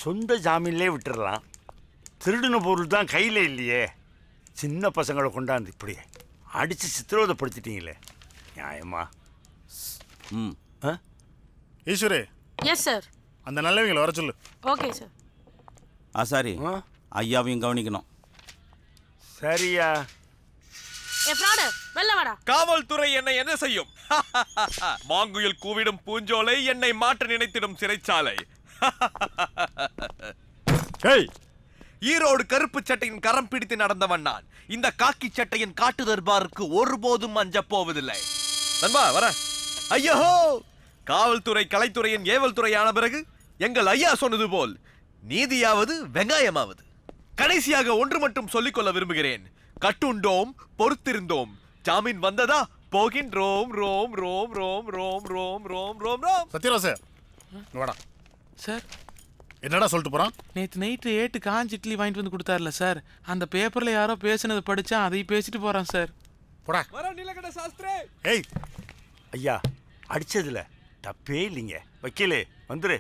சொந்த ஜாமீன்லே விட்டுடலாம். திருடின பொருள் தான் கையில் இல்லையே. சின்ன பசங்களை கொண்டாந்து இப்படி அடித்து சித்திரவதைப்படுத்திட்டீங்களே, நியாயமா? ம். ஈஸ்வரே. Yes sir. அந்த நல்லவங்களை வர சொல்லு. Okay sir. ஆசாரி, ஐயாவையும் கவனிக்கணும். சரியா? வெளில வாடா. காவல்துறை என்னை என்ன செய்யும்? மாங்குயில் கூவிடும் பூஞ்சோலை, என்னை மாற்ற நினைத்திடும் சிறைச்சாலை. ஈரோடு கருப்பு சட்டையின் கரம் பிடித்து நடந்தவன் நான். இந்த காக்கி சட்டையின் காட்டு தர்பாருக்கு ஒருபோதும் அஞ்ச போவதில்லை. நண்பா வர. ஐயோ, காவல்துறை கலைத்துறையின் ஏவல் துறையான பிறகு எங்கள் ஐயா சொன்னது போல் நீதியாவது வெங்காயமாவது. கடைசியாக ஒன்று மட்டும் சொல்லிக்கொள்ள விரும்புகிறேன். கட்டுண்டோம், பொறுத்திருந்தோம், ஜாமீன் வந்ததா, போகின்றோம். ரோம் ரோம் ரோம் ரோம் ரோம் ரோம் ரோம் ரோம். சத்யராஜ் வாடா சார். என்னடா சொல்லிட்டு போறான்? நேற்று நைட்டு 8 காஞ்சி இட்லி வாங்கிட்டு வந்து கொடுத்தாருல சார், அந்த பேப்பரில் யாரோ பேசுனதை படித்தா அதையும் பேசிட்டு போகிறான் சார். போடா. நீலகண்ட சாஸ்திரே. ஏய் ஐயா, அடிச்சதுல தப்பே இல்லைங்க. வக்கீலே வந்துரு.